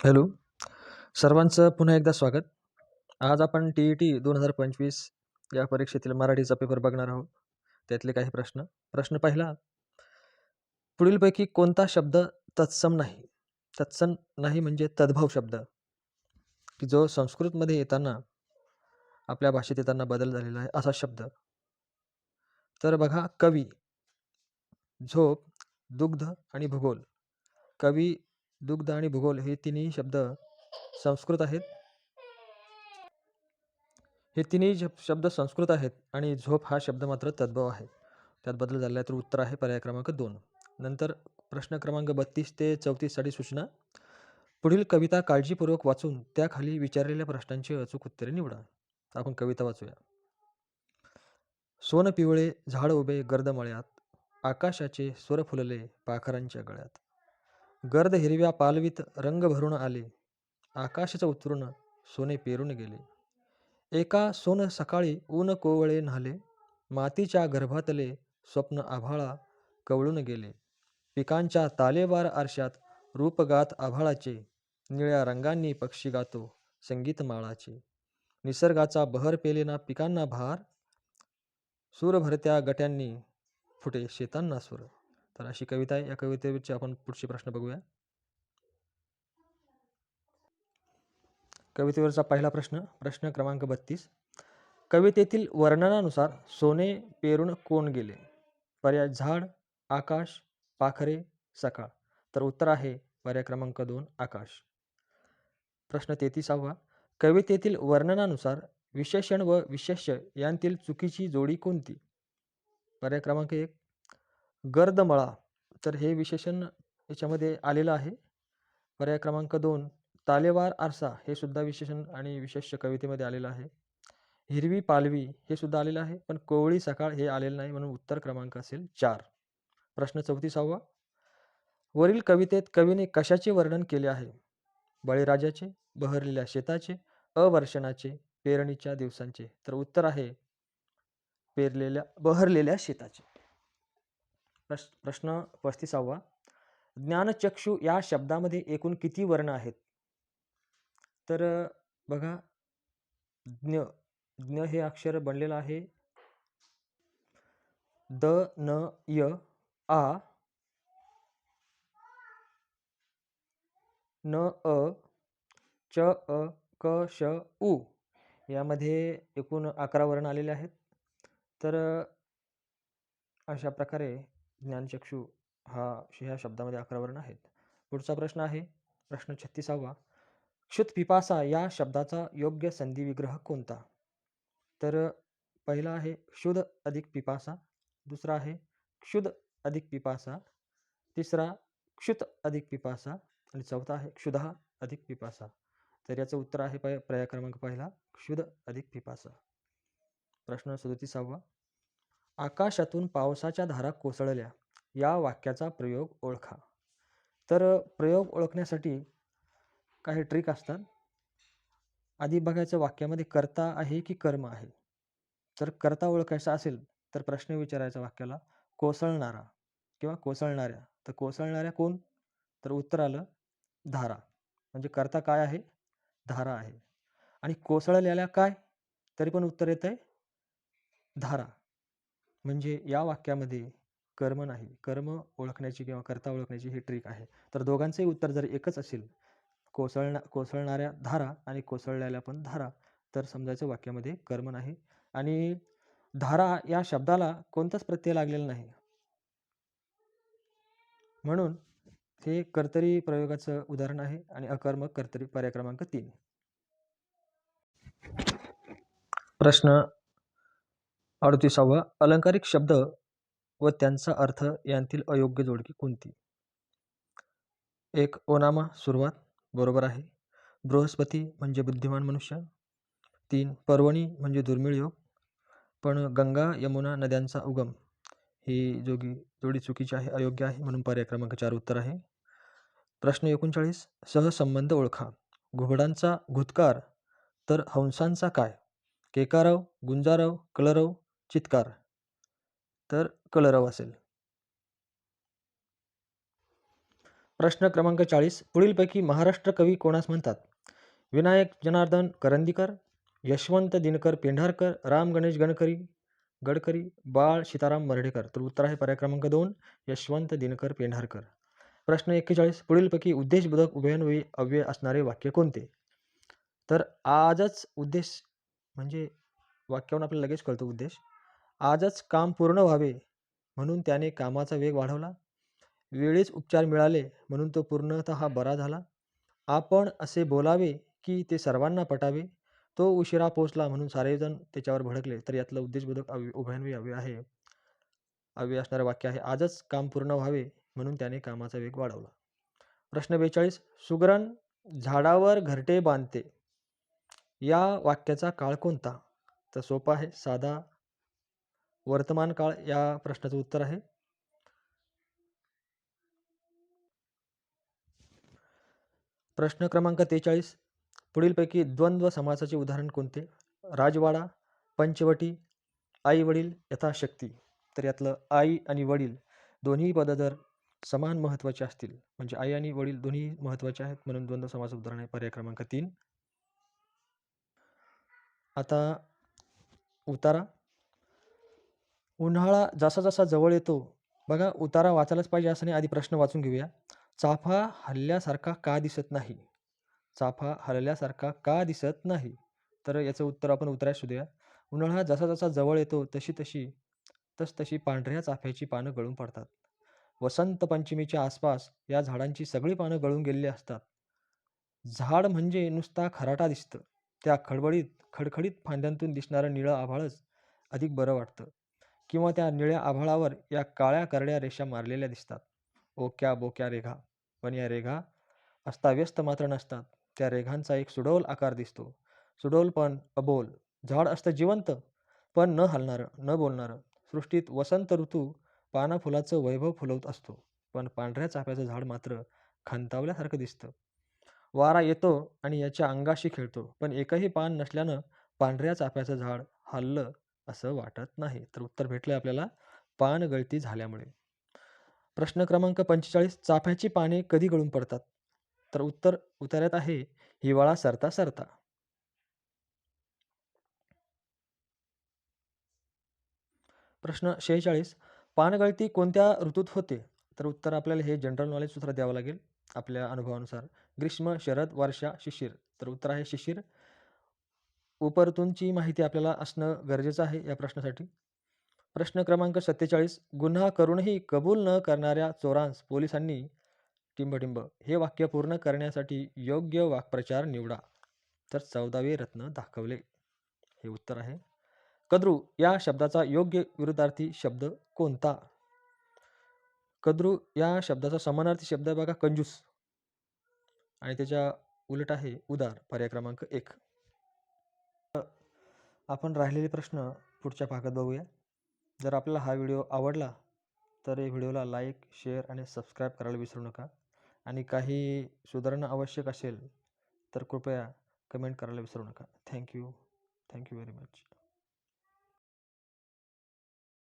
Hello, सर्वांचं पुन्हा एकदा स्वागत. आज आपण TET 2025 या परीक्षेतील मराठीचा पेपर बघणार आहोत. त्यातले काही प्रश्न. प्रश्न पहिला, पुढीलपैकी कोणता शब्द तत्सम नाही? तत्सम नाही म्हणजे तद्भव शब्द, की जो संस्कृतमध्ये येताना आपल्या भाषेत येताना बदल झालेला आहे असा शब्द. तर बघा, कवी, झोप, दुग्ध आणि भूगोल. कवी, दुग्ध आणि भूगोल हे तिन्ही शब्द संस्कृत आहेत. हे तिन्ही शब्द संस्कृत आहेत आणि झोप हा शब्द मात्र तद्भव आहे. त्यात बदल झाला आहे. तर उत्तर आहे पर्याय क्रमांक 2. नंतर प्रश्न क्रमांक 32 ते 34 साठी सूचना. पुढील कविता काळजीपूर्वक वाचून त्याखाली विचारलेल्या प्रश्नांची अचूक उत्तरे निवडा. आपण कविता वाचूया. सोन पिवळे झाड उभे गर्द मळ्यात, आकाशाचे स्वर फुलले पाखरांच्या गळ्यात. गर्द हिरव्या पालवीत रंग भरून आले, आकाशाचं उतरून सोने पेरून गेले. एका सोन सकाळी ऊन कोवळे न्हाले, मातीच्या गर्भातले स्वप्न आभाळा कवळून गेले. पिकांच्या तालेवार आरशात रूप गात आभाळाचे, निळ्या रंगांनी पक्षी गातो संगीत माळाचे. निसर्गाचा बहर पेलेना पिकांना भार, सूर भरत्या गट्यांनी फुटे शेतांना सूर. तर अशी कविता आहे. या कवितेवरचे आपण पुढचे प्रश्न बघूया. कवितेवरचा पहिला प्रश्न, प्रश्न क्रमांक 32. कवितेतील वर्णनानुसार सोने पेरून कोण गेले? पर्याय झाड, आकाश, पाखरे, सकाळ. तर उत्तर आहे पर्याय क्रमांक 2 आकाश. प्रश्न 33वा. कवितेतील वर्णनानुसार विशेषण व विशेष्य यांतील चुकीची जोडी कोणती? पर्याय क्रमांक 1 गर्दमळा. तर हे विशेषण याच्यामध्ये आलेलं आहे. पर्याय क्रमांक 2 तालेवार आरसा हे सुद्धा विशेषण आणि विशेष्य कवितेमध्ये आलेलं आहे. हिरवी पालवी हे सुद्धा आलेलं आहे, पण कोवळी सकाळ हे आलेलं नाही, म्हणून उत्तर क्रमांक असेल 4. प्रश्न 34वा. वरील कवितेत कवीने कशाचे वर्णन केले आहे? बळीराजाचे, बहरलेल्या शेताचे, अवर्षणाचे, पेरणीच्या दिवसांचे. तर उत्तर आहे बहरलेल्या शेताचे. प्रश्न 35वा. ज्ञानचक्षु या शब्दामध्ये एकूण किती वर्ण आहेत? तर बघा, ज्ञ ज्ञ हे अक्षर बनलेलं आहे द, न, य, आ, न, अ, च, अ, क, श, उ. यामध्ये एकूण 11 वर्ण आलेले आहेत. तर अशा प्रकारे ज्ञानचक्षु ह्या शब्दामध्ये 11 वर्ण आहेत. पुढचा प्रश्न आहे प्रश्न 36वा. क्षुत्पिपासा या शब्दाचा योग्य संधी विग्रह कोणता? तर पहिला आहे क्षुध अधिक पिपासा, दुसरा आहे क्षुध अधिक पिपासा, तिसरा क्षुत अधिक पिपासा आणि चौथा आहे क्षुधा अधिक पिपासा. तर याचं उत्तर आहे पर्याय क्रमांक पहिला क्षुध अधिक पिपासा. प्रश्न 37वा. आकाशातून पावसाच्या धारा कोसळल्या या वाक्याचा प्रयोग ओळखा. तर प्रयोग ओळखण्यासाठी काही ट्रिक असतात. आधी बघायचं वाक्यामध्ये कर्ता आहे की कर्म आहे. तर कर्ता ओळखायचा असेल तर प्रश्न विचारायचा वाक्याला कोसळणारा किंवा कोसळणाऱ्या. तर कोसळणाऱ्या कोण? तर उत्तर आलं धारा. म्हणजे कर्ता काय आहे? धारा आहे. आणि कोसळलेल्या काय? तरी पण उत्तर येत आहे धारा. म्हणजे या वाक्यामध्ये कर्म नाही, कर्म ओळखण्याची किंवा कर्ता ओळखण्याची ही ट्रिक आहे. तर दोघांचंही उत्तर जर एकच असेल, कोसळणाऱ्या धारा आणि कोसळलेल्या पण धारा, तर समजायचं वाक्यामध्ये कर्म नाही. आणि धारा या शब्दाला कोणताच प्रत्यय लागलेला नाही, म्हणून हे कर्तरी प्रयोगाचं उदाहरण आहे आणि अकर्मक कर्तरी. पर्याय क्रमांक 3. प्रश्न 38वा. अलंकारिक शब्द व त्यांचा अर्थ यांतील अयोग्य जोडकी कोणती? 1 ओनामा सुरुवात, बरोबर आहे. बृहस्पती म्हणजे बुद्धिमान मनुष्य. 3 पर्वणी म्हणजे दुर्मिळ योग, पण गंगा यमुना नद्यांचा उगम ही जोडी चुकीची आहे, अयोग्य आहे, म्हणून पर्याय क्रमांक 4 उत्तर आहे. प्रश्न 39 सहसंबंध ओळखा. घुबडांचा घुतकार तर हंसांचा काय? केकारव, गुंजारव, कलरव, चित्कार. तर कलरव असेल. प्रश्न क्रमांक 40. पुढीलपैकी महाराष्ट्र कवी कोणास म्हणतात? विनायक जनार्दन करंदीकर, यशवंत दिनकर पेंढारकर, राम गणेश गडकरी, बाळ सीताराम मर्ढेकर. तर उत्तर आहे पर्याय क्रमांक 2, यशवंत दिनकर पेंढारकर. प्रश्न 41. पुढीलपैकी उद्देशबोधक उभयन्वयी अव्यय असणारे वाक्य कोणते? तर आजच उद्देश म्हणजे वाक्यावरून आपल्याला लगेच कळतो उद्देश. आजच काम पूर्ण व्हावे म्हणून त्याने कामाचा वेग वाढवला. वेळीच उपचार मिळाले म्हणून तो पूर्णतः बरा झाला. आपण असे बोलावे की ते सर्वांना पटावे. तो उशिरा पोहोचला म्हणून सारेजण त्याच्यावर भडकले. तर यातलं उद्देशबोधक उभयन्वयी अव्यय असणारं वाक्य आहे, आजच काम पूर्ण व्हावे म्हणून त्याने कामाचा वेग वाढवला. प्रश्न 42. सुगरण झाडावर घरटे बांधते. या वाक्याचा काळ कोणता? तर सोपा आहे, साधा वर्तमान काळ या प्रश्नाचं उत्तर आहे. प्रश्न क्रमांक 43. पुढीलपैकी द्वंद्व समासाचे उदाहरण कोणते? राजवाडा, पंचवटी, आई वडील यथाशक्ती. तर यातलं आई आणि वडील दोन्ही पद जर समान महत्त्वाचे असतील, म्हणजे आई आणि वडील दोन्ही महत्त्वाचे आहेत म्हणून द्वंद्व समास उदाहरण आहे पर्याय क्रमांक 3. आता उतारा. उन्हाळा जसा जसा जवळ येतो, बघा उतारा वाचायलाच पाहिजे असं नाही, आधी प्रश्न वाचून घेऊया. चाफा हलल्यासारखा का दिसत नाही? चाफा हलल्यासारखा का दिसत नाही? तर याचं उत्तर आपण उतरायला शोधूया. उन्हाळा जसा जसा जवळ येतो तशी पांढऱ्या चाफ्याची पानं गळून पडतात. वसंत पंचमीच्या आसपास या झाडांची सगळी पानं गळून गेलेली असतात. झाड म्हणजे नुसता खराटा दिसतं. त्या खडखडीत फांद्यांतून दिसणारं निळं आभाळच अधिक बरं वाटतं. किंवा त्या निळ्या आभाळावर या काळ्या करड्या रेषा मारलेल्या दिसतात. ओक्या बोक्या रेघा. पण या रेघा अस्ताव्यस्त मात्र नसतात. त्या रेघांचा एक सुडौल आकार दिसतो. सुडौल पण अबोल. झाड असतं जिवंत, पण न हलणारं, न बोलणारं. सृष्टीत वसंत ऋतू पानाफुलाचं वैभव फुलवत असतो, पण पांढऱ्या चाफ्याचं झाड मात्र खांतावल्यासारखं दिसतं. वारा येतो आणि याच्या अंगाशी खेळतो, पण एकही पान नसल्यानं पांढऱ्या चाफ्याचं झाड हललं असं वाटत नाही. तर उत्तर भेटलंय आपल्याला, पान गळती झाल्यामुळे. प्रश्न क्रमांक 45. चाफ्याची पाने कधी गळून पडतात? तर उत्तर उतार्यात आहे, हिवाळा सरता सरता. प्रश्न 46. पानगळती कोणत्या ऋतूत होते? तर उत्तर आपल्याला हे जनरल नॉलेज सूत्र द्यावं लागेल आपल्या अनुभवानुसार. ग्रीष्म, शरद, वर्षा, शिशिर. तर उत्तर आहे शिशिर. उपऋतूंची माहिती आपल्याला असणं गरजेचं आहे या प्रश्नासाठी. प्रश्न क्रमांक 47. गुन्हा करूनही कबूल न करणाऱ्या चोरांस पोलिसांनी टिंबटिंब हे वाक्य पूर्ण करण्यासाठी योग्य वाक्प्रचार निवडा. तर 14वे रत्न दाखवले हे उत्तर आहे. कद्रू या शब्दाचा योग्य विरुद्धार्थी शब्द कोणता? कद्रू या शब्दाचा समानार्थी शब्द आहे बघा, कंजूस. आणि त्याच्या उलट आहे उदार, पर्याय क्रमांक 1. आपण राहिलेले प्रश्न पुढच्या भागात बघूया. जर आपल्याला हा व्हिडिओ आवडला तर या व्हिडिओला लाईक, शेअर आणि सबस्क्राईब करायला विसरू नका. आणि काही सुधारणा आवश्यक असेल तर कृपया कमेंट करायला विसरू नका. Thank you very much.